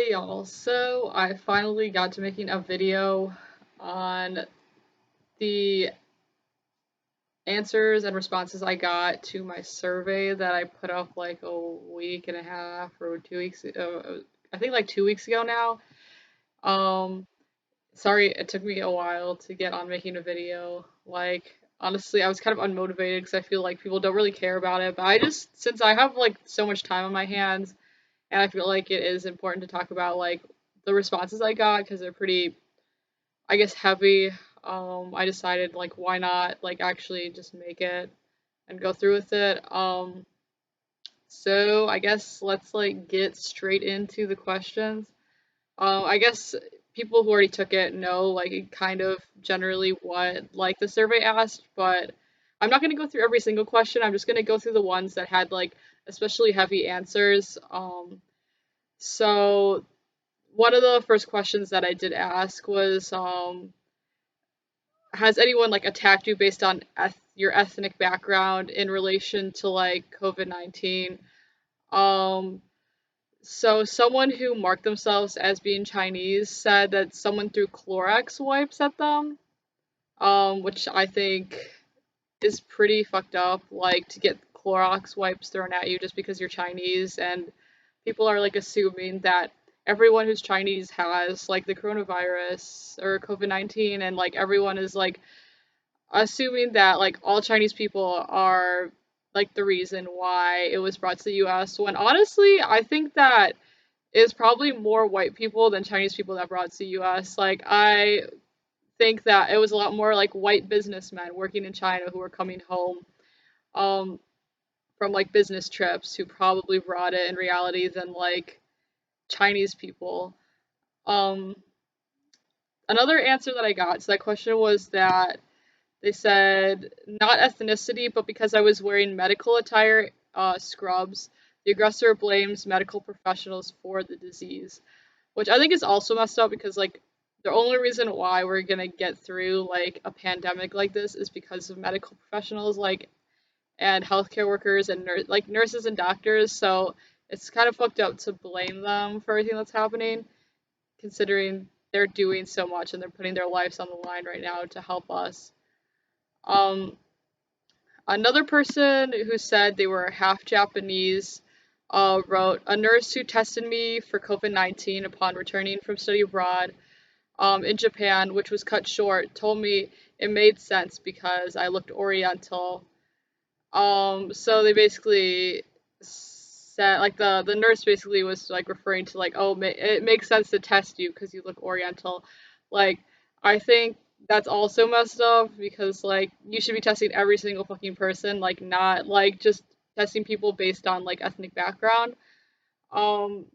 Hey y'all, so I finally got to making a video on the answers and responses I got to my survey that I put up like a week and a half or 2 weeks, I think like 2 weeks ago now. Um, Sorry it took me a while to get on making a video. Like, honestly, I was kind of unmotivated because I feel like people don't really care about it, but since I have like so much time on my hands, and I feel like it is important to talk about like the responses I got because they're pretty, I guess, heavy. I decided like why not like actually just make it and go through with it. So I guess let's like get straight into the questions. I guess people who already took it know like kind of generally what like the survey asked, but I'm not gonna go through every single question. I'm just gonna go through the ones that had like especially heavy answers. So one of the first questions that I did ask was, has anyone like attacked you based on your ethnic background in relation to like COVID-19? Um, so someone who marked themselves as being Chinese said that someone threw Clorox wipes at them, which I think is pretty fucked up. Like to get Clorox wipes thrown at you just because you're Chinese, and people are like assuming that everyone who's Chinese has like the coronavirus or COVID-19, and like everyone is like assuming that like all Chinese people are like the reason why it was brought to the US, when honestly I think that is probably more white people than Chinese people that brought it to the US. Like I think that it was a lot more like white businessmen working in China who were coming home um from like business trips who probably brought it in reality than like Chinese people. Um, Another answer that I got to that question was that they said not ethnicity, but because I was wearing medical attire, scrubs, the aggressor blames medical professionals for the disease, which I think is also messed up because like the only reason why we're gonna get through like a pandemic like this is because of medical professionals like and healthcare workers and like nurses and doctors. So it's kind of fucked up to blame them for everything that's happening, considering they're doing so much and they're putting their lives on the line right now to help us. Um, Another person who said they were half Japanese wrote, a nurse who tested me for COVID-19 upon returning from study abroad in Japan, which was cut short, told me it made sense because I looked Oriental. So they basically said, like the nurse basically was like referring to like, oh, it makes sense to test you because you look Oriental. Like, I think that's also messed up because like you should be testing every single fucking person, like not like just testing people based on like ethnic background. Um,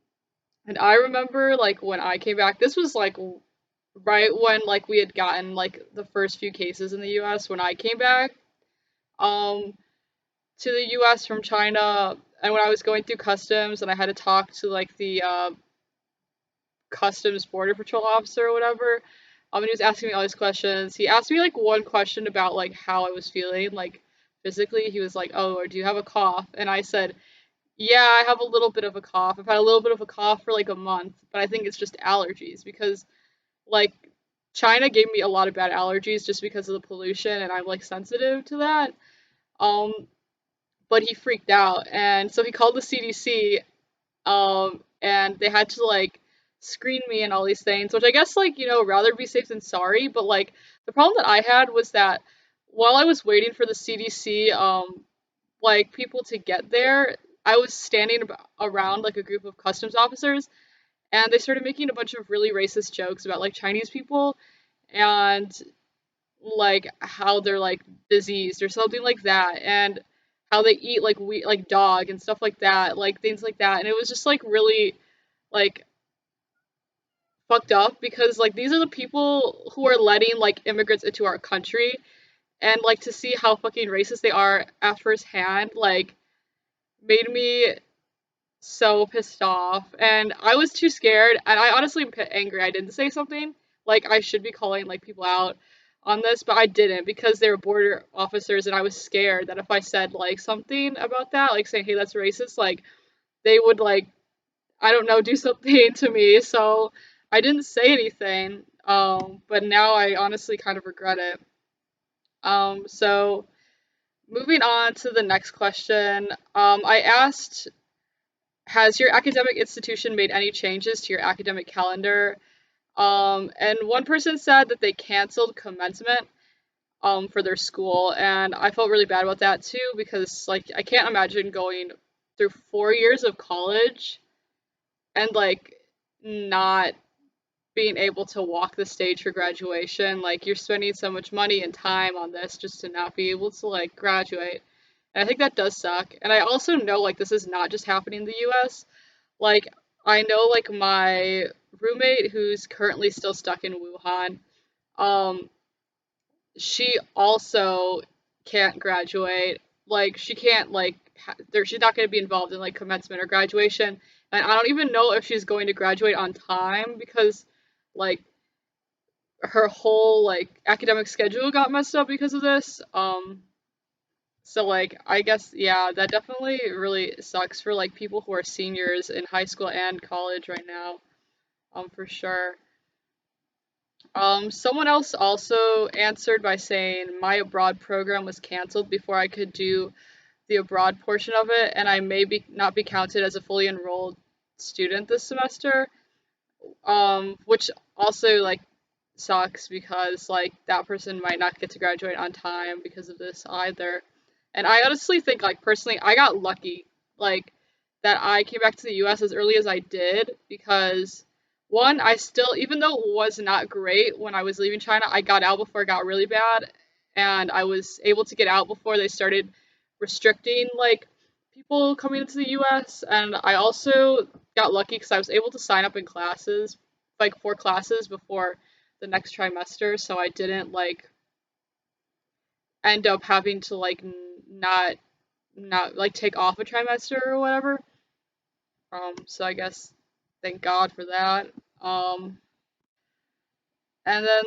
and I remember like when I came back, this was like right when like we had gotten like the first few cases in the US when I came back. Um, to the US from China, and when I was going through customs and I had to talk to like the customs border patrol officer or whatever, and he was asking me all these questions. He asked me like one question about like how I was feeling, like physically. He was like, "Oh, or do you have a cough?" And I said, "Yeah, I have a little bit of a cough. I've had a little bit of a cough for like a month, but I think it's just allergies because like China gave me a lot of bad allergies just because of the pollution, and I'm like sensitive to that." Um, but he freaked out, and so he called the CDC, and they had to like screen me and all these things, which I guess like rather be safe than sorry. But like the problem that I had was that while I was waiting for the CDC, like people to get there, I was standing around like a group of customs officers, and they started making a bunch of really racist jokes about like Chinese people and like how they're like diseased or something like that, and how they eat like we like dog and stuff like that, like things like that. And it was just like really like fucked up because like these are the people who are letting like immigrants into our country, and like to see how fucking racist they are at first hand like made me so pissed off, and I was too scared, and I honestly am angry I didn't say something. Like I should be calling like people out on this, but I didn't because they were border officers, and I was scared that if I said like something about that, like saying hey that's racist, like they would like I don't know, do something to me. So I didn't say anything. But now I honestly kind of regret it. So moving on to the next question, I asked, has your academic institution made any changes to your academic calendar? And one person said that they canceled commencement for their school, and I felt really bad about that too because like I can't imagine going through 4 years of college and like not being able to walk the stage for graduation. Like you're spending so much money and time on this just to not be able to like graduate. And I think that does suck. And I also know like this is not just happening in the US. Like I know like my roommate who's currently still stuck in Wuhan, um, she also can't graduate. Like she can't like she's not going to be involved in like commencement or graduation. And I don't even know if she's going to graduate on time because like her whole like academic schedule got messed up because of this. So like I guess yeah, that definitely really sucks for like people who are seniors in high school and college right now. For sure. Someone else also answered by saying my abroad program was canceled before I could do the abroad portion of it, and I may be not be counted as a fully enrolled student this semester. Which also like sucks because like that person might not get to graduate on time because of this either. And I honestly think like personally I got lucky like that I came back to the US as early as I did because one, I still even though it was not great when I was leaving China, I got out before it got really bad and I was able to get out before they started restricting like people coming into the US, and I also got lucky because I was able to sign up in classes like 4 classes before the next trimester, so I didn't like end up having to like not like take off a trimester or whatever. So I guess thank God for that. Um, and then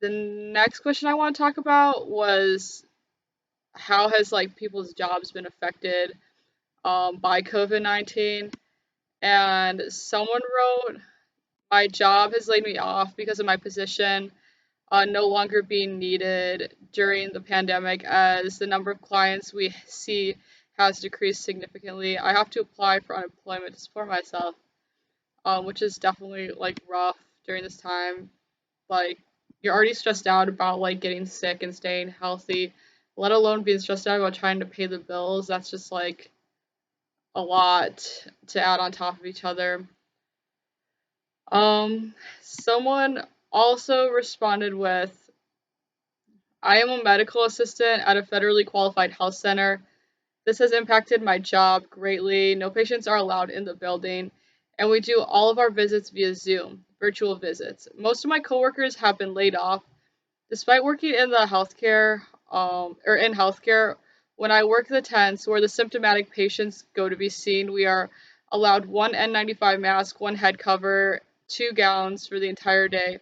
the next question I want to talk about was how has like people's jobs been affected by COVID-19? And someone wrote, my job has laid me off because of my position no longer being needed during the pandemic as the number of clients we see has decreased significantly. I have to apply for unemployment to support myself, which is definitely like rough during this time. Like you're already stressed out about like getting sick and staying healthy, let alone being stressed out about trying to pay the bills. That's just like a lot to add on top of each other. Someone also responded with, I am a medical assistant at a federally qualified health center. This has impacted my job greatly. No patients are allowed in the building, and we do all of our visits via Zoom, virtual visits. Most of my coworkers have been laid off. Despite working in the healthcare, or in healthcare, when I work the tents where the symptomatic patients go to be seen, we are allowed one N95 mask, one head cover, 2 gowns for the entire day.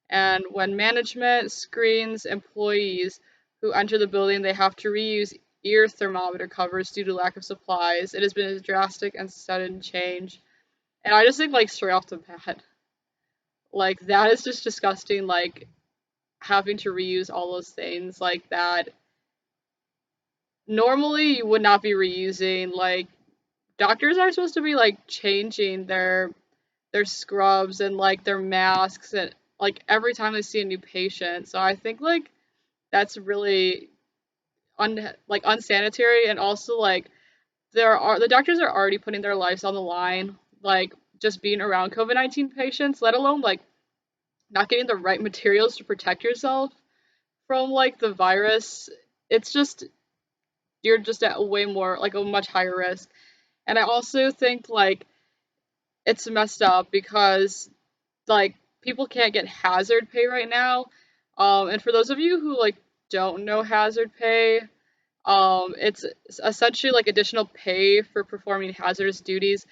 And when management screens employees who enter the building, they have to reuse ear thermometer covers due to lack of supplies. It has been a drastic and sudden change. And I just think, like, straight off the bat, like, that is just disgusting. Like, having to reuse all those things like that. Normally, you would not be reusing. Like, doctors are supposed to be, like, changing their scrubs and, like, their masks and, like, every time they see a new patient. So I think, like, that's really like unsanitary, and also like the doctors are already putting their lives on the line, like just being around COVID-19 patients, let alone like not getting the right materials to protect yourself from like the virus. It's just you're just at a way more like a much higher risk. And I also think like it's messed up because like people can't get hazard pay right now. And for those of you who like don't know hazard pay, it's essentially like additional pay for performing hazardous duties,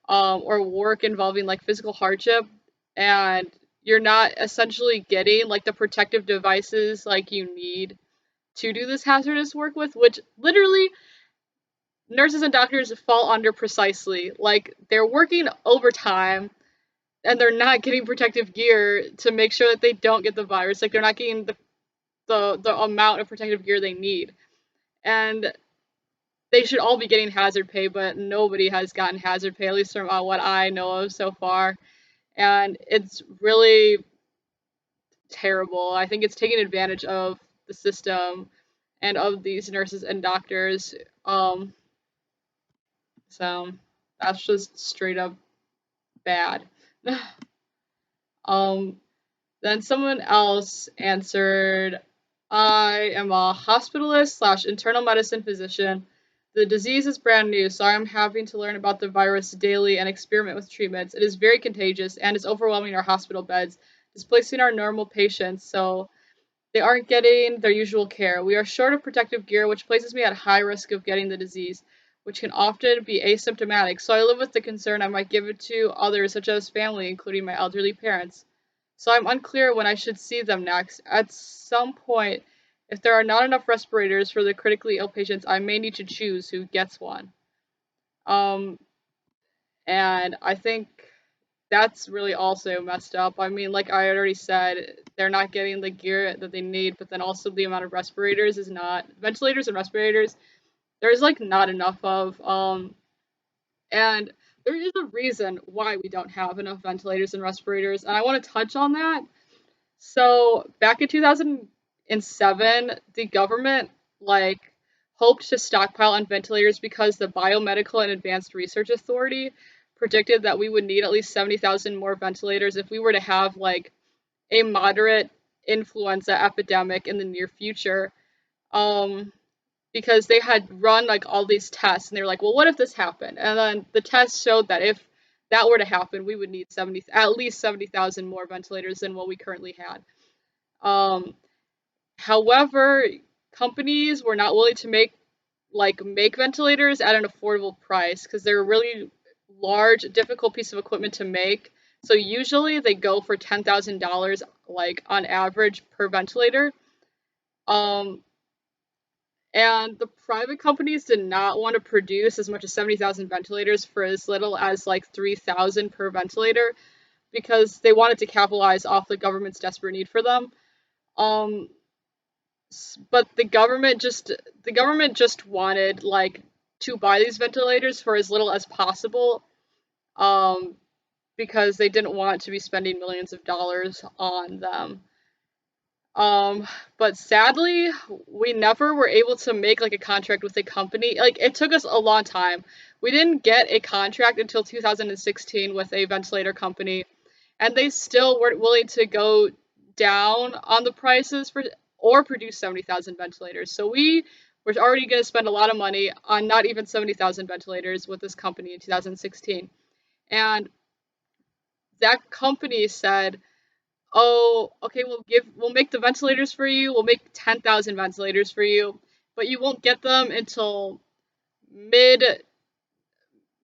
or work involving like physical hardship, and you're not essentially getting like the protective devices like you need to do this hazardous work with, which literally nurses and doctors fall under precisely. Like they're working overtime and they're not getting protective gear to make sure that they don't get the virus. Like they're not getting the amount of protective gear they need. And they should all be getting hazard pay, but nobody has gotten hazard pay, at least from what I know of so far. And it's really terrible. I think it's taking advantage of the system and of these nurses and doctors. So that's just straight up bad. um, then someone else answered, I am a hospitalist slash internal medicine physician. The disease is brand new, so I am having to learn about the virus daily and experiment with treatments. It is very contagious and is overwhelming our hospital beds, displacing our normal patients, so they aren't getting their usual care. We are short of protective gear, which places me at high risk of getting the disease, which can often be asymptomatic. So I live with the concern I might give it to others, such as family, including my elderly parents. So I'm unclear when I should see them next. At some point, if there are not enough respirators for the critically ill patients, I may need to choose who gets one. Um, and I think that's really also messed up. I mean, like I had already said, they're not getting the gear that they need, but then also the amount of respirators is not ventilators and respirators. There's like not enough of and there is a reason why we don't have enough ventilators and respirators, and I want to touch on that. So back in 2007, the government like hoped to stockpile on ventilators because the Biomedical and Advanced Research Authority predicted that we would need at least 70,000 more ventilators if we were to have like a moderate influenza epidemic in the near future. Um, because they had run like all these tests and they were like, well, what if this happened? And then the tests showed that if that were to happen, we would need at least 70,000 more ventilators than what we currently had. Um, However, companies were not willing to make ventilators at an affordable price because they're a really large, difficult piece of equipment to make. So usually they go for $10,000 like on average per ventilator. Um, and the private companies did not want to produce as much as 70,000 ventilators for as little as like 3,000 per ventilator because they wanted to capitalize off the government's desperate need for them. Um, but the government just wanted like to buy these ventilators for as little as possible, um, because they didn't want to be spending millions of dollars on them. Um, but sadly, we never were able to make like a contract with a company. Like it took us a long time. We didn't get a contract until 2016 with a ventilator company, and they still weren't willing to go down on the prices for or produce 70,000 ventilators. So we were already going to spend a lot of money on not even 70,000 ventilators with this company in 2016. And that company said, oh, okay, we'll make the ventilators for you. We'll make 10,000 ventilators for you, but you won't get them until mid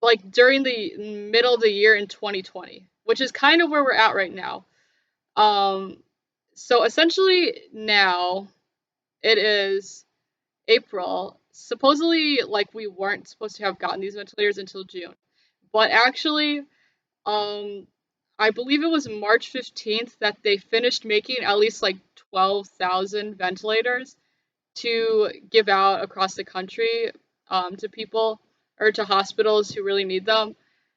like during the middle of the year in 2020, which is kind of where we're at right now. Um so essentially now it is April. Supposedly like we weren't supposed to have gotten these ventilators until June. But actually um I believe it was March 15th that they finished making at least like 12,000 ventilators to give out across the country, to people or to hospitals who really need them.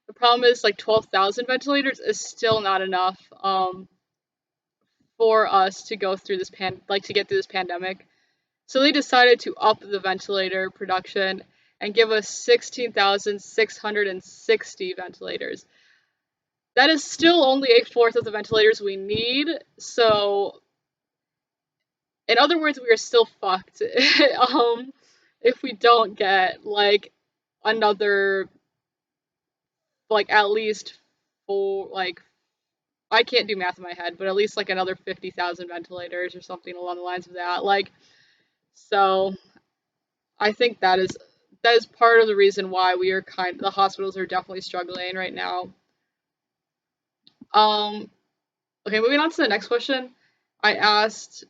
The problem is like 12,000 ventilators is still not enough, for us to go through to get through this pandemic. So they decided to up the ventilator production and give us 16,660 ventilators. That is still only a fourth of the ventilators we need. So, in other words, we are still fucked. If we don't get like another, like at least four, like I can't do math in my head, but at least like another 50,000 ventilators or something along the lines of that. Like, so I think that is part of the reason why the hospitals are definitely struggling right now. Um, okay, moving on to the next question. I asked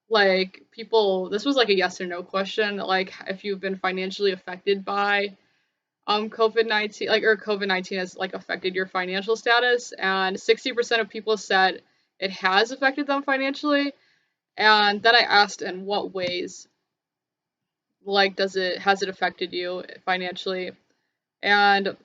like people, this was like a yes or no question, like if you've been financially affected by COVID-19 like or COVID-19 has like affected your financial status, and 60% of people said it has affected them financially. And then I asked in what ways like does it has it affected you financially? And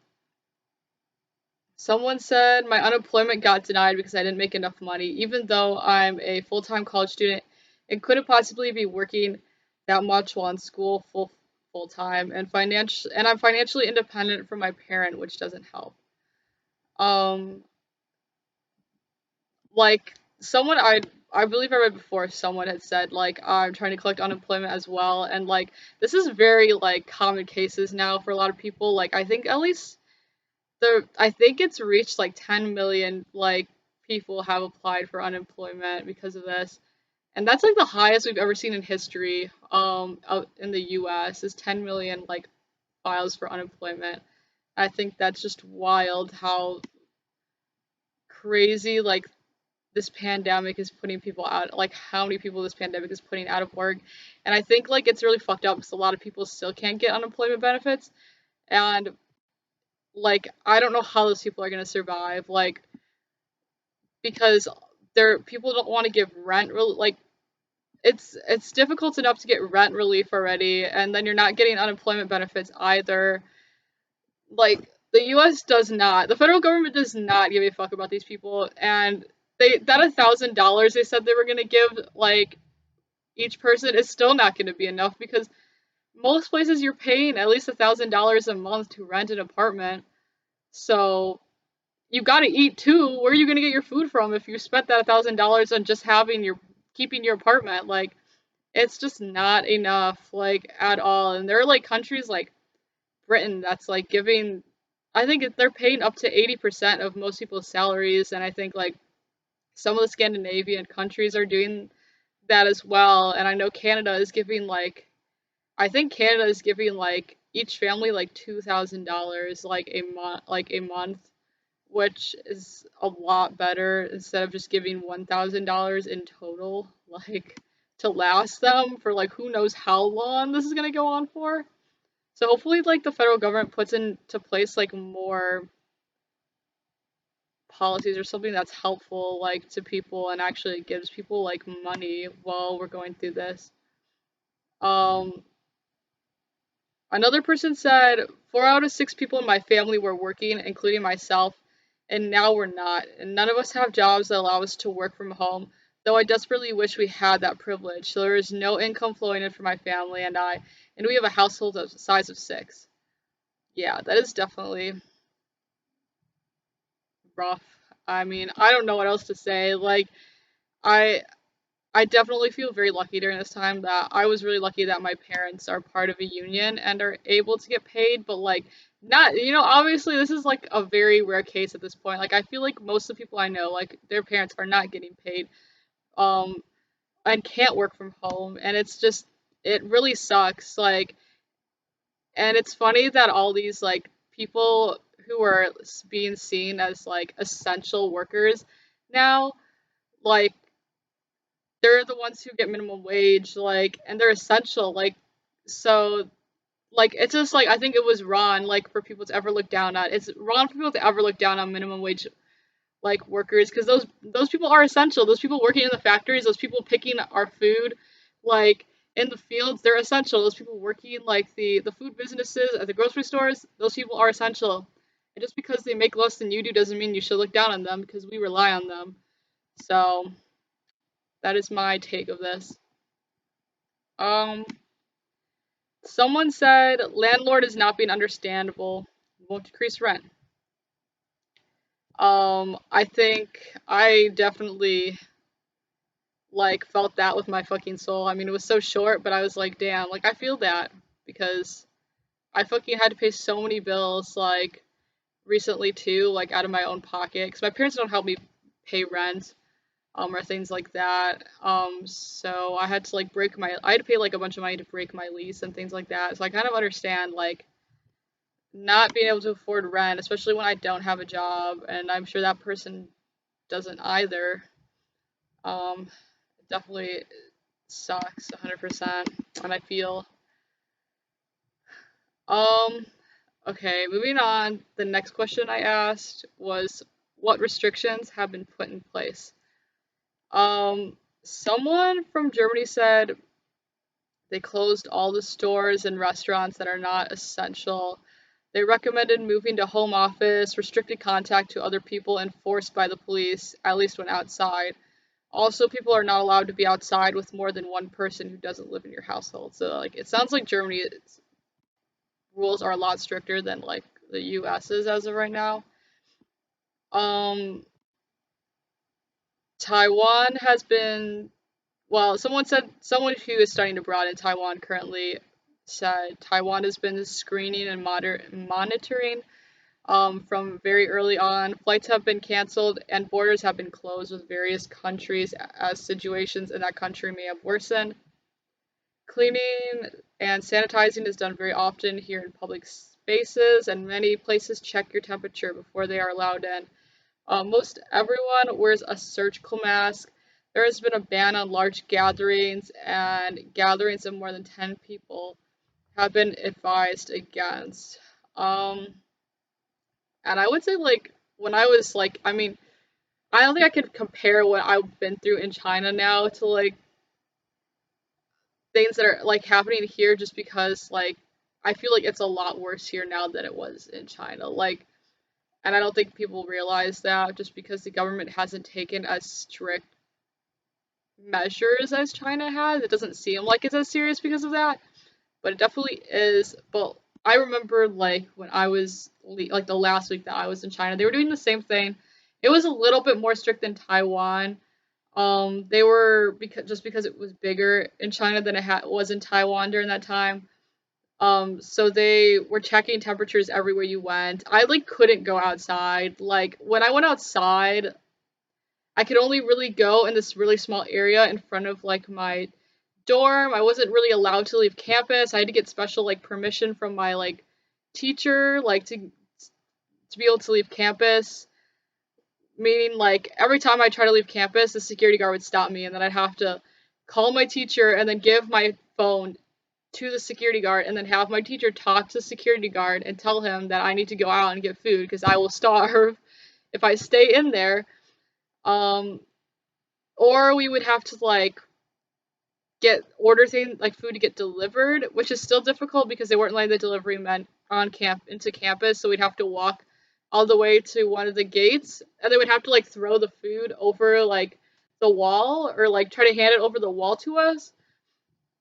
someone said my unemployment got denied because I didn't make enough money, even though I'm a full-time college student and couldn't possibly be working that much while in school full time, and I'm financially independent from my parent, which doesn't help. Um, like someone I believe I read before, someone had said like I'm trying to collect unemployment as well, and like this is very like common cases now for a lot of people. Like I think at least I think it's reached like 10 million like people have applied for unemployment because of this. And that's like the highest we've ever seen in history out in the US is 10 million like files for unemployment. I think that's just wild how crazy like this pandemic is putting people out, like how many people this pandemic is putting out of work. And I think like it's really fucked up because a lot of people still can't get unemployment benefits. And like I don't know how those people are going to survive. Like because there people don't want to give like it's difficult enough to get rent relief already, and then you're not getting unemployment benefits either. Like the US does not, the federal government does not give a fuck about these people, and that $1,000 they said they were gonna give like each person is still not gonna be enough because most places you're paying at least $1,000 a month to rent an apartment. So you got to eat too. Where are you going to get your food from if you spent that $1,000 on just having your keeping your apartment? Like it's just not enough, like at all. And there are like countries like Britain that's like giving, I think they're paying up to 80% of most people's salaries, and I think like some of the Scandinavian countries are doing that as well. And I know Canada is giving like, I think Canada is giving like each family like $2,000 like a month, which is a lot better instead of just giving $1,000 in total, like to last them for like who knows how long this is gonna go on for. So hopefully, like the federal government puts into place like more policies or something that's helpful like to people and actually gives people like money while we're going through this. Um, Another person said 4 out of 6 people in my family were working, including myself, and now we're not. And none of us have jobs that allow us to work from home, though I desperately wish we had that privilege. So there is no income flowing in for my family and I, and we have a household of size of 6. Yeah, that is definitely rough. I mean, I don't know what else to say. Like, I I definitely feel very lucky during this time that I was really lucky that my parents are part of a union and are able to get paid, but like not, obviously this is like a very rare case at this point. Like I feel like most of the people I know, like their parents are not getting paid, um, and can't work from home, and it's just it really sucks. Like, and it's funny that all these like people who are being seen as like essential workers now, like they're the ones who get minimum wage, like, and they're essential, like, so, like, it's just like I think it was wrong, like, for people to ever look down on. It's wrong for people to ever look down on minimum wage, like, workers, because those people are essential. Those people working in the factories, those people picking our food, like, in the fields, they're essential. Those people working like the food businesses at the grocery stores, those people are essential. And just because they make less than you do doesn't mean you should look down on them because we rely on them. So that is my take of this. Um, Someone said landlord is not being understandable, won't decrease rent. I think I definitely like felt that with my fucking soul. I mean, it was so short, but I was like, damn, like I feel that because I fucking had to pay so many bills like recently too, like out of my own pocket because my parents don't help me pay rent or things like that. So I had to like I had to pay like a bunch of money to break my lease and things like that. So I kind of understand like not being able to afford rent, especially when I don't have a job, and I'm sure that person doesn't either. It definitely sucks 100%. And I feel, um, Okay, moving on. The next question I asked was what restrictions have been put in place? Someone from Germany said they closed all the stores and restaurants that are not essential. They recommended moving to home office, restricted contact to other people enforced by the police, at least when outside. Also, people are not allowed to be outside with more than one person who doesn't live in your household. So, like, it sounds like Germany's rules are a lot stricter than like the US's as of right now. Um, Taiwan has been, well, someone who is studying abroad in Taiwan currently said Taiwan has been screening and monitoring from very early on. Flights have been canceled and borders have been closed with various countries as situations in that country may have worsened. Cleaning and sanitizing is done very often here in public spaces, and many places check your temperature before they are allowed in. Most everyone wears a surgical mask. There has been a ban on large gatherings, and gatherings of more than 10 people have been advised against. Um, and I would say, like, when I was like, I mean, I don't think I could compare what I've been through in China now to like things that are like happening here just because like I feel like it's a lot worse here now than it was in China. Like, and I don't think people realize that just because the government hasn't taken as strict measures as China has. It doesn't seem like it's as serious because of that, but it definitely is. But I remember like when I was like the last week that I was in China, they were doing the same thing. It was a little bit more strict than Taiwan. They were because it was bigger in China than was in Taiwan during that time. So they were checking temperatures everywhere you went. I like couldn't go outside. Like when I went outside, I could only really go in this really small area in front of like my dorm. I wasn't really allowed to leave campus. I had to get special like permission from my like teacher like to be able to leave campus. Meaning like every time I try to leave campus, the security guard would stop me and then I'd have to call my teacher and then give my phone to the security guard and then have my teacher talk to the security guard and tell him that I need to go out and get food because I will starve if I stay in there. Um, or we would have to like get order things like food to get delivered, which is still difficult because they weren't letting the delivery men on camp into campus, so we'd have to walk all the way to one of the gates, and they would have to like throw the food over like the wall or like try to hand it over the wall to us.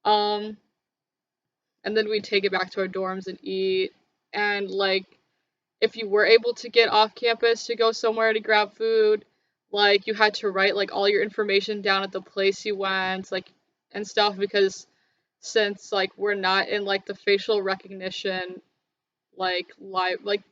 Um, and then we'd take it back to our dorms and eat. And like if you were able to get off campus to go somewhere to grab food, like you had to write like all your information down at the place you went, like and stuff because since like we're not in like the facial recognition like live like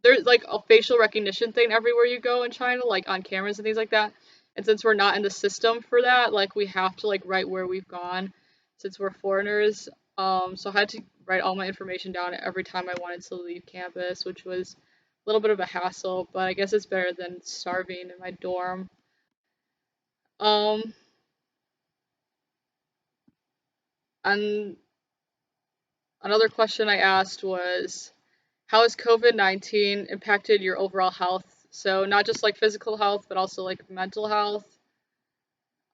there's like a facial recognition thing everywhere you go in China, like on cameras and things like that. And since we're not in the system for that, like we have to like write where we've gone since we're foreigners. So I had to write all my information down every time I wanted to leave campus, which was a little bit of a hassle, but I guess it's better than starving in my dorm. Um, and another question I asked was, how has COVID-19 impacted your overall health? So not just like physical health, but also like mental health.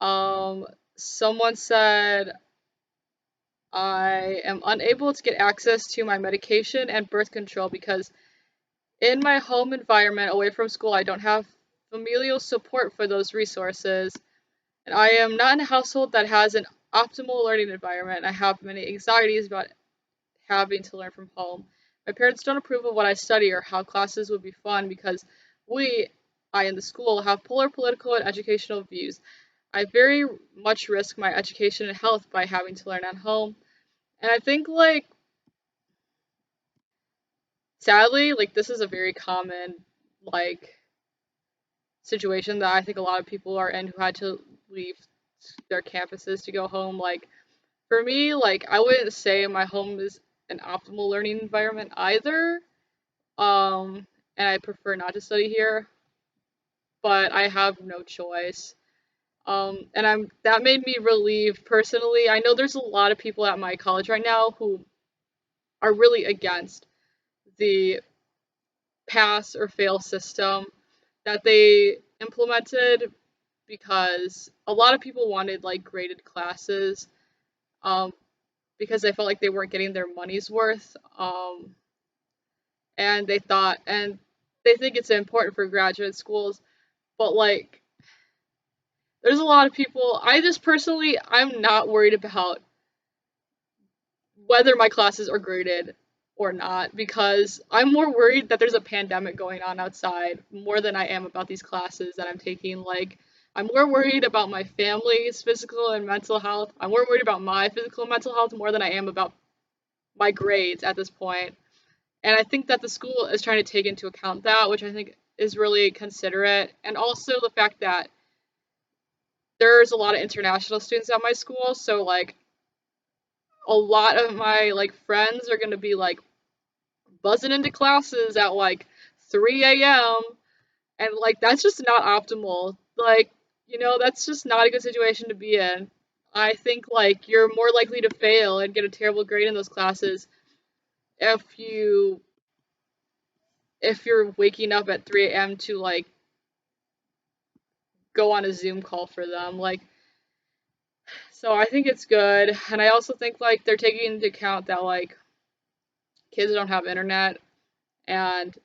Um, Someone said I am unable to get access to my medication and birth control because in my home environment away from school, I don't have familial support for those resources. And I am not in a household that has an optimal learning environment. I have many anxieties about having to learn from home. My parents don't approve of what I study or how classes would be fun because we, I in the school, have polar political and educational views. I very much risk my education and health by having to learn at home. And I think, like, sadly, like, this is a very common, like, situation that I think a lot of people are in who had to leave their campuses to go home. Like, for me, like, I wouldn't say my home is an optimal learning environment either. And I prefer not to study here, but I have no choice. And that made me relieved personally. I know there's a lot of people at my college right now who are really against the pass or fail system that they implemented because a lot of people wanted like graded classes, um, because they felt like they weren't getting their money's worth. And they thought, and they think it's important for graduate schools, but like, there's a lot of people. I just personally, I'm not worried about whether my classes are graded or not because I'm more worried that there's a pandemic going on outside more than I am about these classes that I'm taking. Like, I'm more worried about my family's physical and mental health. I'm more worried about my physical and mental health more than I am about my grades at this point. And I think that the school is trying to take into account that, which I think is really considerate. And also the fact that there's a lot of international students at my school, so like a lot of my like friends are gonna be like buzzing into classes at like 3 a.m. and like that's just not optimal. Like, that's just not a good situation to be in. I think like you're more likely to fail and get a terrible grade in those classes if you're waking up at 3 a.m. to like go on a Zoom call for them. Like, so I think it's good. And I also think like they're taking into account that like kids don't have internet and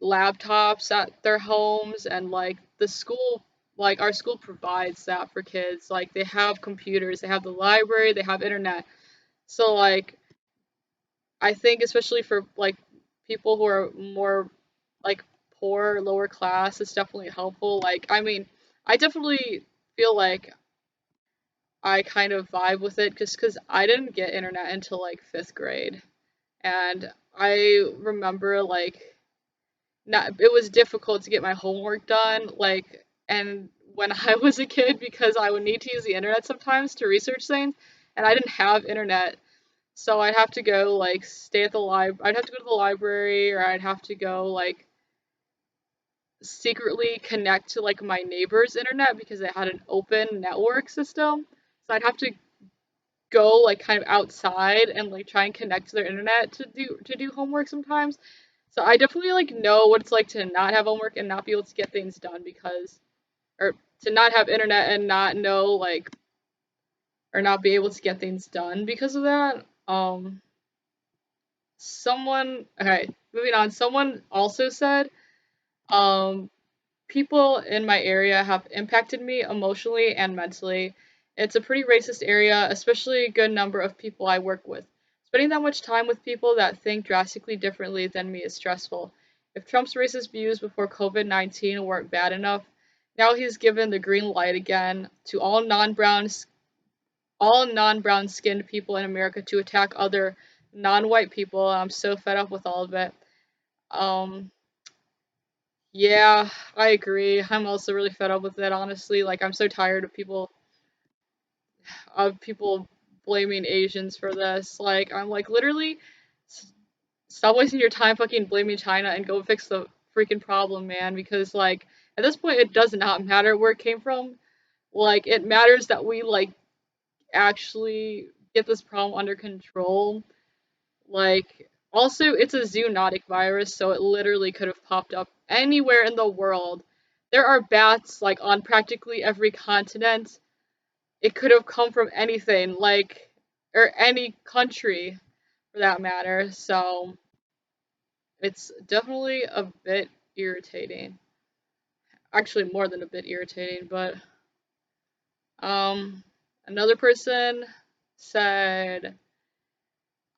laptops at their homes, and like the school, like our school provides that for kids. Like they have computers, they have the library, they have internet. So like I think especially for like people who are more like poor, lower class, it's definitely helpful. Like I mean, I definitely feel like I kind of vibe with it just because I didn't get internet until like fifth grade. And I remember like not it was difficult to get my homework done, like, and when I was a kid because I would need to use the internet sometimes to research things, and I didn't have internet, so I'd have to go like stay at the I'd have to go to the library, or I'd have to go like secretly connect to like my neighbor's internet because they had an open network system. So I'd have to go like kind of outside and like try and connect to their internet to do homework sometimes. So I definitely like know what it's like to not have homework and not be able to get things done because, or to not have internet and not know like, or not be able to get things done because of that. Okay, moving on. Someone also said, um, people in my area have impacted me emotionally and mentally. It's a pretty racist area, especially a good number of people I work with. Spending that much time with people that think drastically differently than me is stressful. If Trump's racist views before COVID-19 weren't bad enough, now he's given the green light again to all non-brown skinned people in America to attack other non-white people. I'm so fed up with all of it. Um, yeah, I agree. I'm also really fed up with it, honestly. Like, I'm so tired of people blaming Asians for this. Like, I'm like, literally, s- stop wasting your time fucking blaming China and go fix the freaking problem, man. Because, like, at this point, it does not matter where it came from. Like, it matters that we, like, actually get this problem under control. Like, also, it's a zoonotic virus, so it literally could have popped up anywhere in the world. There are bats, like, on practically every continent. It could have come from anything, like, or any country for that matter, so it's definitely a bit irritating. Actually, more than a bit irritating, but, um, another person said,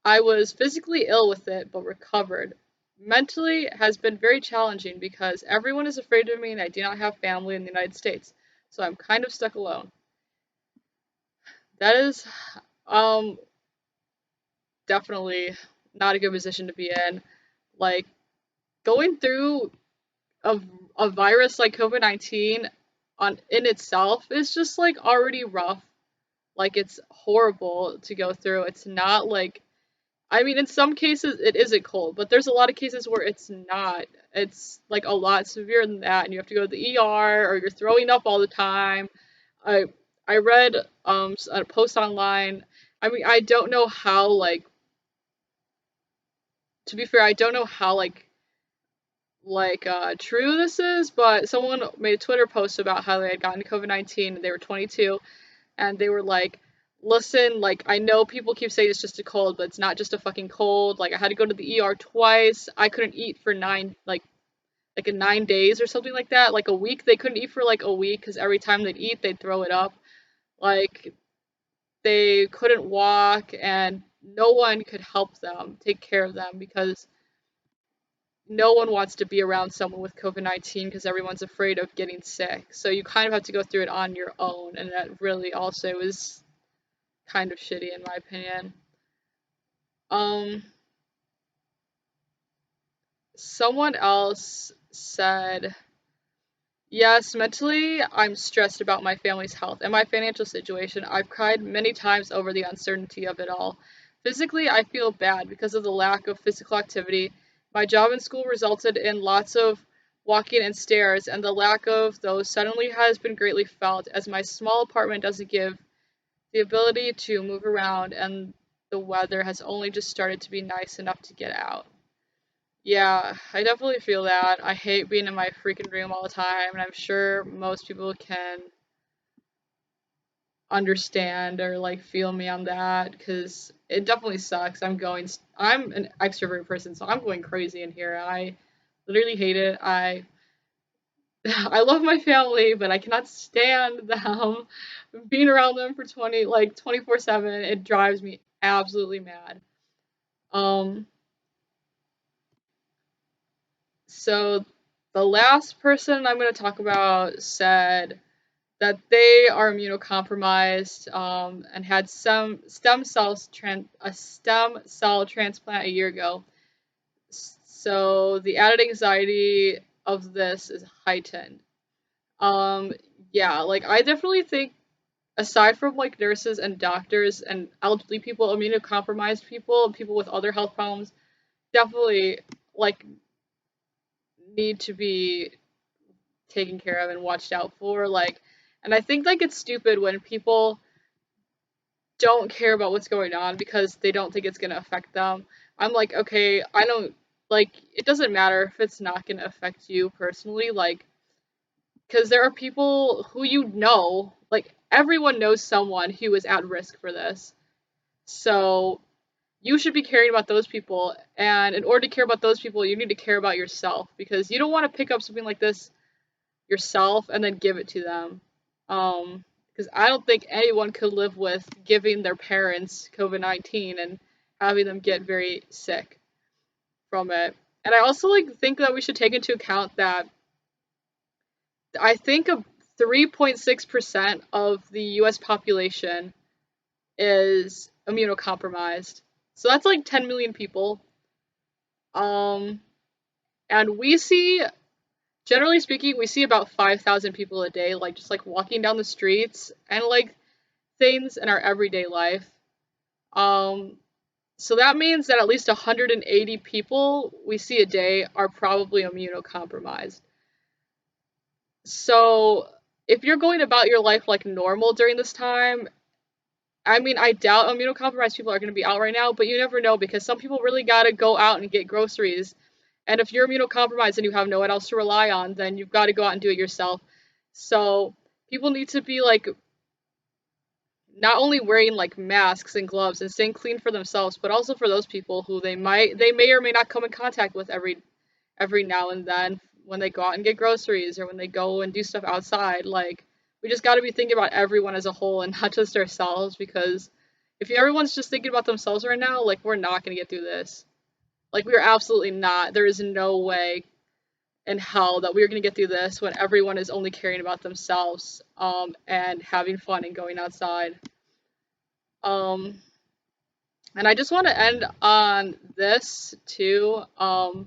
I was physically ill with it, but recovered. Mentally, it has been very challenging because everyone is afraid of me and I do not have family in the United States, so I'm kind of stuck alone. That is, um, definitely not a good position to be in. Like, going through a, a virus like COVID-19 on in itself is just like already rough. Like, it's horrible to go through. It's not like, I mean, in some cases it isn't cold, but there's a lot of cases where it's not. It's like a lot severe than that, and you have to go to the ER, or you're throwing up all the time. I I read a post online. I mean, I don't know how like to be fair, I don't know how true this is, but someone made a Twitter post about how they had gotten COVID-19 and they were 22, and they were like, listen, like, I know people keep saying it's just a cold, but it's not just a fucking cold. Like, I had to go to the ER twice. I couldn't eat for like in 9 days or something like that. Like a week, they couldn't eat for like a week because every time they'd eat, they'd throw it up. Like, they couldn't walk, and no one could help them, take care of them, because no one wants to be around someone with COVID-19 because everyone's afraid of getting sick. So you kind of have to go through it on your own, and that really also is kind of shitty in my opinion. Um, Someone else said, yes, mentally, I'm stressed about my family's health and my financial situation. I've cried many times over the uncertainty of it all. Physically, I feel bad because of the lack of physical activity. My job in school resulted in lots of walking and stairs, and the lack of those suddenly has been greatly felt as my small apartment doesn't give the ability to move around, and the weather has only just started to be nice enough to get out. Yeah, I definitely feel that. I hate being in my freaking room all the time, and I'm sure most people can understand or like feel me on that because it definitely sucks. I'm an extrovert person, so I'm going crazy in here. I literally hate it. I love my family, but I cannot stand them. Being around them for 24/7, it drives me absolutely mad. Um, so the last person I'm going to talk about said that they are immunocompromised, and had a stem cell transplant a year ago. So the added anxiety of this is heightened. Um, yeah, like I definitely think aside from like nurses and doctors and elderly people, immunocompromised people, people with other health problems, definitely like need to be taken care of and watched out for. Like, and I think like it's stupid when people don't care about what's going on because they don't think it's gonna affect them. I'm like, okay, I don't like it doesn't matter if it's not gonna affect you personally, like, because there are people who like everyone knows someone who is at risk for this. So you should be caring about those people, and in order to care about those people, you need to care about yourself because you don't want to pick up something like this yourself and then give it to them. Because I don't think anyone could live with giving their parents COVID-19 and having them get very sick from it. And I also like think that we should take into account that I think of 3.6% of the US population is immunocompromised. So that's like 10 million people. Um, and we see, generally speaking, we see about 5,000 people a day, like just like walking down the streets and like things in our everyday life. Um, so that means that at least 180 people we see a day are probably immunocompromised. So if you're going about your life like normal during this time, I mean, I doubt immunocompromised people are going to be out right now, but you never know because some people really got to go out and get groceries. And if you're immunocompromised and you have no one else to rely on, then you've got to go out and do it yourself. So people need to be like not only wearing like masks and gloves and staying clean for themselves, but also for those people who they may or may not come in contact with every now and then when they go out and get groceries or when they go and do stuff outside. Like we just got to be thinking about everyone as a whole and not just ourselves because if everyone's just thinking about themselves right now, like we're not going to get through this. Like we are absolutely not. There is no way in hell that we are going to get through this when everyone is only caring about themselves and having fun and going outside. Um, and I just want to end on this too. About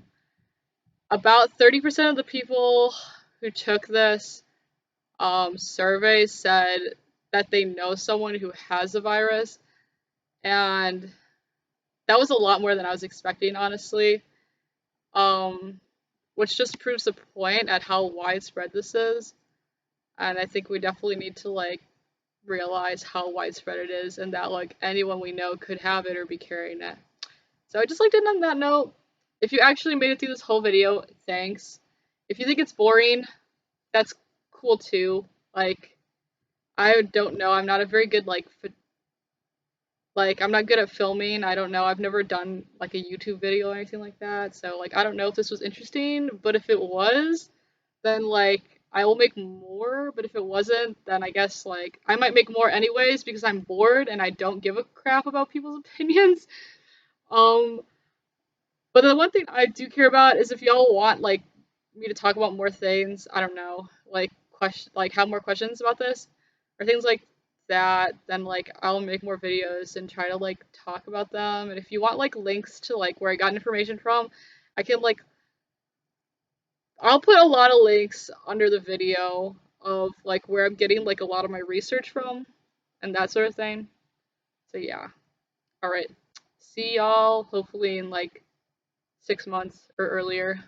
30% of the people who took this survey said that they know someone who has the virus, and that was a lot more than I was expecting, honestly. Um, which just proves the point at how widespread this is. And I think we definitely need to like realize how widespread it is and that like anyone we know could have it or be carrying it. So I just like to end on that note. If you actually made it through this whole video, thanks. If you think it's boring, that's cool too. Like, I don't know. I'm not a very good like I'm not good at filming. I don't know. I've never done like a YouTube video or anything like that. So like I don't know if this was interesting, but if it was, then like I will make more, but if it wasn't, then I guess like I might make more anyways because I'm bored and I don't give a crap about people's opinions. Um, but the one thing I do care about is if y'all want like me to talk about more things, I don't know, like have more questions about this or things like that, then like I'll make more videos and try to like talk about them. And if you want like links to like where I got information from, I can like I'll put a lot of links under the video of like where I'm getting like a lot of my research from and that sort of thing. So yeah. All right. See y'all hopefully in like 6 months or earlier.